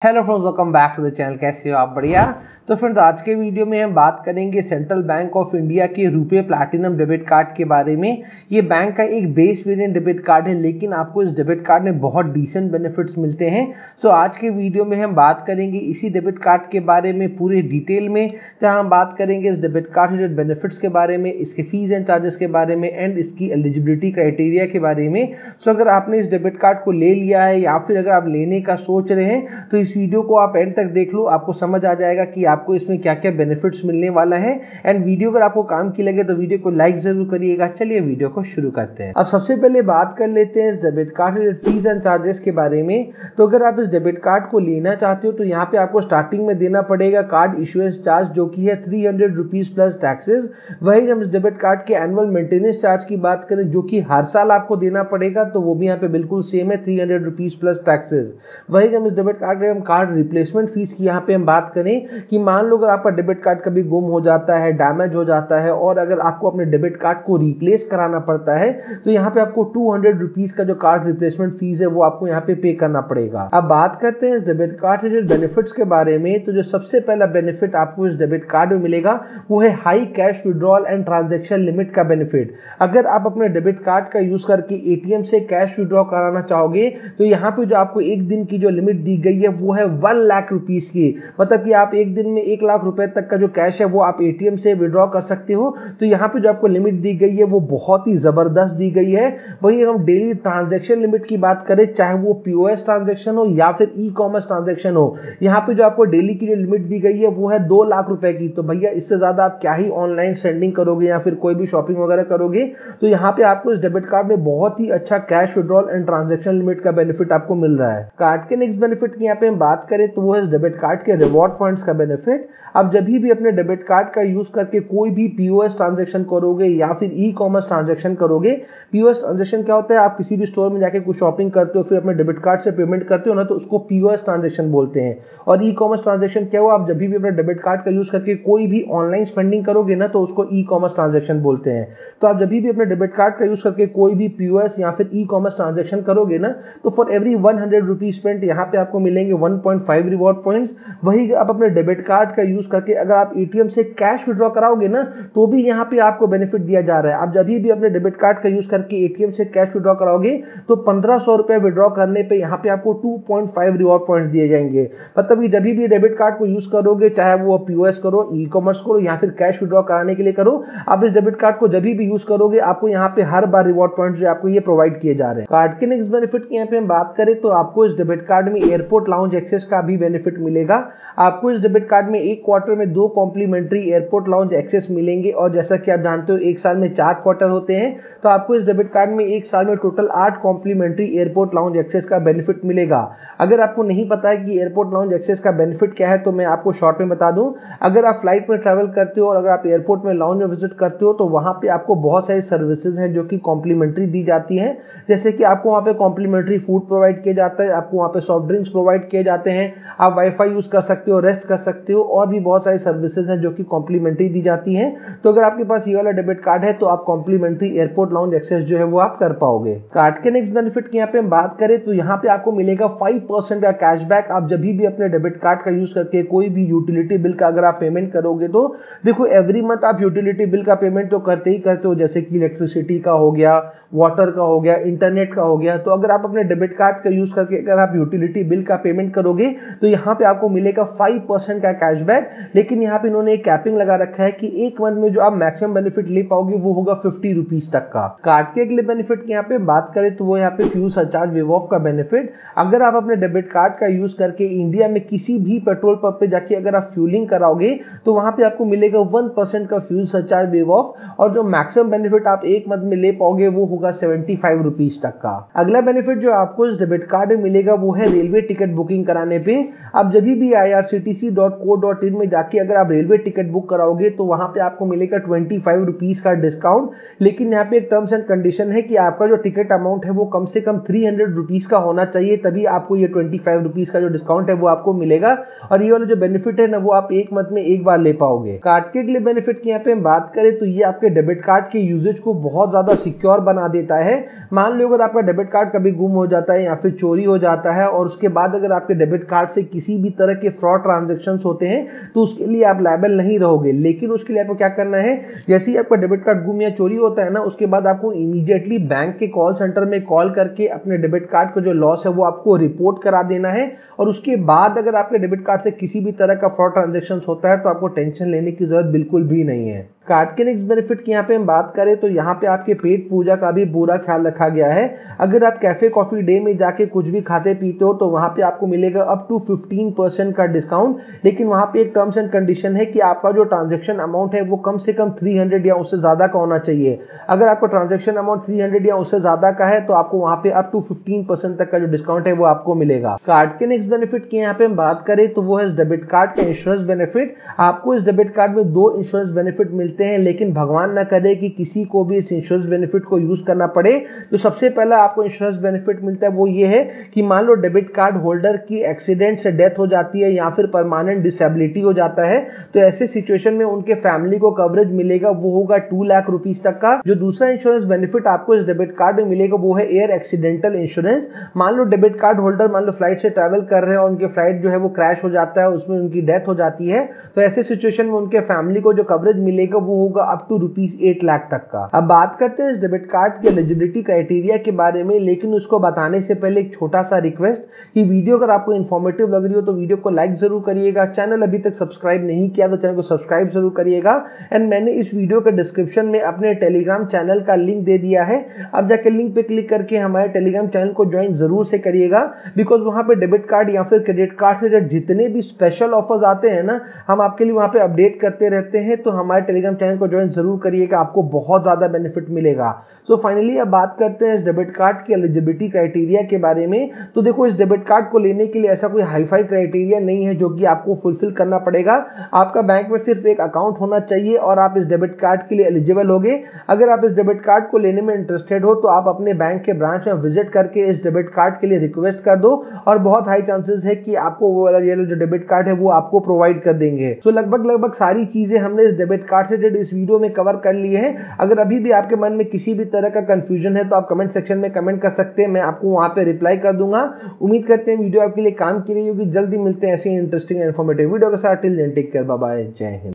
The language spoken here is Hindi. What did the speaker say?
Hello friends, welcome back to the channel. कैसे हो आप? बढ़िया। तो फ्रेंड्स, आज के वीडियो में हम बात करेंगे सेंट्रल बैंक ऑफ इंडिया के रुपे प्लैटिनम डेबिट कार्ड के बारे में। ये बैंक का एक बेस वेरिएंट डेबिट कार्ड है, लेकिन आपको इस डेबिट कार्ड में बहुत डिसेंट बेनिफिट्स मिलते हैं। सो आज के वीडियो में हम बात करेंगे इसी डेबिट कार्ड के बारे में पूरे डिटेल में, जहां हम बात करेंगे इस डेबिट कार्ड के बेनिफिट्स के बारे में, इसके फीस एंड चार्जेस के बारे में एंड इसकी एलिजिबिलिटी क्राइटेरिया के बारे में। सो अगर आपने इस डेबिट कार्ड को ले लिया है या फिर अगर आप लेने का सोच रहे हैं तो इस वीडियो को आप एंड तक देख लो, आपको समझ आ जाएगा कि आपको इसमें क्या क्या बेनिफिट्स मिलने वाला है। एंड वीडियो अगर आपको काम की लगे तो वीडियो को लाइक जरूर करिएगा। चलिए वीडियो को शुरू करते हैं। अब सबसे पहले बात कर लेते हैं इस डेबिट कार्ड के फीस एंड चार्जेस के बारे में। तो अगर आप इस डेबिट कार्ड को लेना चाहते हो तो यहाँ पे आपको स्टार्टिंग में देना पड़ेगा कार्ड इशुएंस चार्ज, जो कि है 300 रुपीज प्लस टैक्सेस। वही हम इस डेबिट कार्ड के एनुअल मेंटेनेंस चार्ज की बात करें, जो कि हर साल आपको देना पड़ेगा, तो वो भी यहाँ पे बिल्कुल सेम है, 300 रुपीज प्लस टैक्सेस। वही हम इस डेबिट कार्ड के हम कार्ड रिप्लेसमेंट फीस की यहाँ पे हम बात करें कि मान लो अगर आपका डेबिट कार्ड कभी गुम हो जाता है, डैमेज हो जाता है और अगर आपको अपने डेबिट कार्ड को रिप्लेस कराना पड़ता है तो यहाँ पे आपको 200 रुपीज का जो कार्ड रिप्लेसमेंट फीस है वो आपको यहाँ पे करना पड़ेगा। अब बात करते हैं इस डेबिट कार्ड के बेनिफिट्स के बारे में। तो जो सबसे पहला बेनिफिट आपको इस डेबिट कार्ड में मिलेगा वो है high cash withdrawal and transaction limit का बेनिफिट। अगर आप अपने डेबिट कार्ड का यूज करके एटीएम से कैश विड्रॉ कराना चाहोगे तो यहाँ पे जो आपको एक दिन की जो लिमिट दी गई है वो है 1 लाख रुपीस की। मतलब कि आप एक दिन में 1 लाख रुपए तक का जो कैश है वो आप एटीएम से विड्रॉ कर सकते हो। तो यहाँ पे जो आपको लिमिट दी गई है वो बहुत ही जबरदस्त दी गई है। वही हम डेली ट्रांजैक्शन लिमिट की बात करें, चाहे वो पीओएस ट्रांजैक्शन हो या फिर ई कॉमर्स ट्रांजैक्शन हो, यहाँ पे जो आपको डेली की जो लिमिट दी गई है वो है 2 लाख रुपए की। तो भैया इससे ज्यादा आप क्या ही ऑनलाइन सेंडिंग करोगे या फिर कोई भी शॉपिंग वगैरह करोगे। तो यहाँ पे आपको इस डेबिट कार्ड में बहुत ही अच्छा cash withdrawal and transaction limit का बेनिफिट आपको मिल रहा है। कार्ड के नेक्स्ट बेनिफिट की यहाँ पे हम बात करें तो वो है इस डेबिट कार्ड के रिवॉर्ड पॉइंट्स का बेनिफिट। आप जब भी अपने डेबिट कार्ड का यूज करके कोई भी पीओएस ट्रांजैक्शन करोगे या फिर ई कॉमर्स ट्रांजैक्शन करोगे। पीओएस ट्रांजैक्शन क्या होता है? आप किसी भी स्टोर में जाके कुछ शॉपिंग करते हो, फिर अपने डेबिट कार्ड से पेमेंट करते हो ना, तो उसको पीओएस ट्रांजैक्शन बोलते हैं। और ई कॉमर्स ट्रांजैक्शन क्या हुआ? आप जब भी अपने डेबिट कार्ड का यूज करके कोई भी ऑनलाइन स्पेंडिंग करोगे ना, तो उसको ई कॉमर्स ट्रांजैक्शन बोलते हैं। तो आप जब भी अपने डेबिट कार्ड का यूज करके कोई भी पीओएस या फिर ई कॉमर्स ट्रांजैक्शन करोगे ना, तो फॉर एवरी 100 रुपीज स्पेंट यहाँ पे आपको मिलेंगे 1.5 रिवॉर्ड पॉइंट्स। वही आप अपने डेबिट कार्ड का यूज करके अगर आप एटीएम से कैश विड्रॉ कराओगे ना, तो भी यहाँ पे आपको बेनिफिट दिया जा रहा है। आप जब भी अपने डेबिट कार्ड का यूज करके एटीएम से कैश विड्रॉ कराओगे तो 1500 रुपए विड्रॉ करने पे यहाँ पे आपको 2.5 रिवॉर्ड पॉइंट्स दिए जाएंगे। मतलब जब भी डेबिट कार्ड को यूज करोगे, चाहे वो पीओएस करो, ई कॉमर्स करो या फिर कैश विड्रॉ कराने के लिए करो, आप इस डेबिट कार्ड को जब भी यूज करोगे आपको यहाँ पे हर बार रिवॉर्ड पॉइंट्स जो आपको ये प्रोवाइड किए जा रहे हैं। कार्ड के नेक्स्ट बेनिफिट की यहाँ पे हम बात करें तो आपको इस डेबिट कार्ड में एयरपोर्ट लाउंज एक्सेस का भी बेनिफिट मिलेगा। आपको इस डेबिट कार्ड में एक क्वार्टर में 2 कॉम्प्लीमेंट्री एयरपोर्ट लाउंज एक्सेस मिलेंगे। और जैसा कि आप जानते हो एक साल में 4 क्वार्टर होते हैं, तो आपको इस डेबिट कार्ड में एक साल में total 8 complimentary airport lounge access का बेनिफिट मिलेगा। अगर आपको नहीं पता है कि एयरपोर्ट लाउंज एक्सेस का बेनिफिट क्या है तो मैं आपको शॉर्ट में बता दूं। अगर आप फ्लाइट में ट्रैवल करते हो और अगर आप एयरपोर्ट में लाउंज में विजिट करते हो तो वहां पे आपको बहुत सारी सर्विसेज हैं जो कि कॉम्प्लीमेंट्री दी जाती हैं। जैसे कि आपको वहां पे कॉम्प्लीमेंट्री फूड प्रोवाइड किया जाता है, आपको वहां पे सॉफ्ट ड्रिंक्स प्रोवाइड किए जाते हैं, आप वाईफाई यूज कर सकते हो, रेस्ट कर सकते हो, और भी बहुत सारी सर्विसेज हैं जो कि कॉम्प्लीमेंट्री दी जाती हैं। तो अगर आपके पास ये वाला डेबिट कार्ड है तो आप कॉम्प्लीमेंट्री एयरपोर्ट लाउंज एक्सेस जो है वो आप कर पाओगे। कार्ड के नेक्स्ट बेनिफिट की यहाँ पे हम बात करें तो यहाँ पे आपको मिलेगा 5% का कैशबैक। आप जब भी अपने डेबिट कार्ड का यूज करके कोई भी यूटिलिटी बिल का अगर आप पेमेंट करोगे तो देखो एवरी मंथ आप यूटिलिटी बिल का पेमेंट तो करते ही करते हो, जैसे कि इलेक्ट्रिसिटी का हो गया, वाटर का हो गया, इंटरनेट का हो गया। तो अगर आप अपने डेबिट कार्ड का यूज करके अगर आप यूटिलिटी बिल का पेमेंट करोगे तो यहाँ पे आपको मिलेगा 5% का कैशबैक। लेकिन यहाँ पे इन्होंने एक कैपिंग लगा रखा है कि एक मंथ में जो आप मैक्सिमम बेनिफिट ले पाओगे वो होगा 50 रुपीज तक का। कार्ड के अगले बेनिफिट की यहाँ पे बात करें तो वो यहाँ पे फ्यूल सरचार्ज वेव ऑफ का बेनिफिट। अगर आप अपने डेबिट कार्ड का यूज करके इंडिया में किसी भी पेट्रोल पंप पे जाके अगर आप फ्यूलिंग कराओगे तो वहां पे आपको मिलेगा 1% का फ्यूल सरचार्ज वेव ऑफ। और जो मैक्सिमम बेनिफिट आप एक मंथ में ले पाओगे वो होगा 75 रुपीज तक का। अगला बेनिफिट जो आपको इस डेबिट कार्ड में मिलेगा वो है रेलवे टिकट बुकिंग कराने पे। आप जब भी irctc.co co.in में जाके अगर आप रेलवे टिकट बुक कराओगे तो वहां पे आपको मिलेगा 25 रुपीज का डिस्काउंट। लेकिन यहाँ पे एक टर्म्स एंड कंडीशन है कि आपका जो टिकट अमाउंट है वो कम से कम 300 रुपीज का होना चाहिए, तभी आपको ये 25 रुपीज का जो डिस्काउंट है वो आपको मिलेगा। और ये वाला जो बेनिफिट है ना वो आप एक मंथ में एक बार ले पाओगे। कार्ड के लिए बेनिफिट की यहाँ पे हम बात करें तो ये आपके डेबिट कार्ड के यूजेज को बहुत ज्यादा सिक्योर बना देता है। मान लो अगर आपका डेबिट कार्ड कभी गुम हो जाता है या फिर चोरी हो जाता है और उसके बाद अगर आपके डेबिट कार्ड से किसी भी तरह के फ्रॉड ट्रांजैक्शंस होते हैं तो उसके लिए आप लायबल नहीं रहोगे। लेकिन उसके लिए आपको क्या करना है, जैसे ही आपका डेबिट कार्ड गुम या चोरी होता है ना उसके बाद आपको इमीडिएटली बैंक के कॉल सेंटर में कॉल करके अपने डेबिट कार्ड का जो लॉस है वो आपको रिपोर्ट करा देना है। और उसके बाद अगर आपके डेबिट कार्ड से किसी भी तरह का फ्रॉड ट्रांजैक्शन होता है तो आपको टेंशन लेने की जरूरत बिल्कुल भी नहीं है। कार्ड के नेक्स्ट बेनिफिट की यहाँ पे हम बात करें तो यहाँ पे आपके पेट पूजा का भी पूरा ख्याल रखा गया है। अगर आप कैफे कॉफी डे में जाके कुछ भी खाते पीते हो तो वहां पे आपको मिलेगा अप टू 15% का डिस्काउंट। लेकिन वहां पे एक टर्म्स एंड कंडीशन है कि आपका जो ट्रांजैक्शन अमाउंट है वो कम से कम 300 या उससे ज्यादा का होना चाहिए। अगर आपका ट्रांजैक्शन अमाउंट 300 या उससे ज्यादा का है तो आपको वहां पे अप टू 15% तक का जो डिस्काउंट है वो आपको मिलेगा। कार्ड के नेक्स्ट बेनिफिट की यहाँ पे हम बात करें तो वो है डेबिट कार्ड का इंश्योरेंस बेनिफिट। आपको इस डेबिट कार्ड में 2 इंश्योरेंस बेनिफिट मिलते हैं, लेकिन भगवान ना करे कि किसी को भी इस इंश्योरेंस बेनिफिट को यूज करना पड़े। तो सबसे पहला आपको इंश्योरेंस बेनिफिट मिलता है वो ये है कि मान लो डेबिट कार्ड होल्डर की एक्सीडेंट से डेथ हो जाती है या फिर परमानेंट डिसेबिलिटी हो जाता है तो ऐसे सिचुएशन में उनके फैमिली को कवरेज मिलेगा, वो होगा 2 लाख रुपीज तक का। जो दूसरा इंश्योरेंस बेनिफिट आपको इस डेबिट कार्ड में मिलेगा वो है एयर एक्सीडेंटल इंश्योरेंस। मान लो डेबिट कार्ड होल्डर मान लो फ्लाइट से ट्रैवल कर रहे हैं और उनके फ्लाइट जो है वो क्रैश हो जाता है, उसमें उनकी डेथ हो जाती है, तो ऐसे सिचुएशन में उनके फैमिली को जो कवरेज मिलेगा वो होगा अप टू ₹8 लाख तक का। अब बात करते हैं इस डेबिट कार्ड के एलिजिबिलिटी क्राइटेरिया के बारे में, लेकिन उसको बताने से पहले एक छोटा सा रिक्वेस्ट कि वीडियो अगर आपको इन्फॉर्मेटिव लग रही हो तो वीडियो को लाइक जरूर करिएगा। चैनल अभी तक सब्सक्राइब नहीं किया तो चैनल को सब्सक्राइब जरूर करिएगा। एंड मैंने इस वीडियो के डिस्क्रिप्शन में अपने टेलीग्राम चैनल का लिंक दे दिया है, अब जाकर लिंक पे क्लिक करके हमारे टेलीग्राम चैनल को ज्वाइन जरूर से करिएगा। बिकॉज वहां पे डेबिट कार्ड या फिर क्रेडिट कार्ड से जितने भी स्पेशल ऑफर्स आते हैं ना हम आपके लिए वहां पे अपडेट करते रहते हैं, तो हमारे टेलीग्राम चैनल को ज्वाइन जरूर करिएगा, आपको बहुत ज्यादा बेनिफिट मिलेगा। सो फाइनली अब बात करते हैं इस डेबिट कार्ड की एलिजिबिलिटी क्राइटेरिया के बारे में। तो देखो इस डेबिट कार्ड को लेने के लिए ऐसा कोई हाईफाई क्राइटेरिया नहीं है जो कि आपको फुलफिल करना पड़ेगा। आपका बैंक में सिर्फ एक अकाउंट होना चाहिए और आप इस डेबिट कार्ड के लिए एलिजिबल होगे। अगर आप इस डेबिट कार्ड को लेने में इंटरेस्टेड हो तो आप अपने बैंक के ब्रांच में विजिट करके इस डेबिट कार्ड के लिए रिक्वेस्ट कर दो और बहुत हाई चांसेस है कि आपको वो वाला जो डेबिट कार्ड है वो आपको प्रोवाइड कर देंगे। सो लगभग सारी चीजें हमने इस डेबिट कार्ड से रिलेटेड इस वीडियो में कवर कर ली है। अगर अभी भी आपके मन में किसी भी तरह का कंफ्यूजन है तो आप कमेंट सेक्शन में कमेंट कर सकते हैं, मैं आपको वहां पे रिप्लाई कर दूंगा। उम्मीद करते हैं वीडियो आपके लिए काम की रही होगी। जल्दी मिलते हैं ऐसी इंटरेस्टिंग इन्फॉर्मेटिव वीडियो के साथ। Till then take care, bye bye, जय हिंद।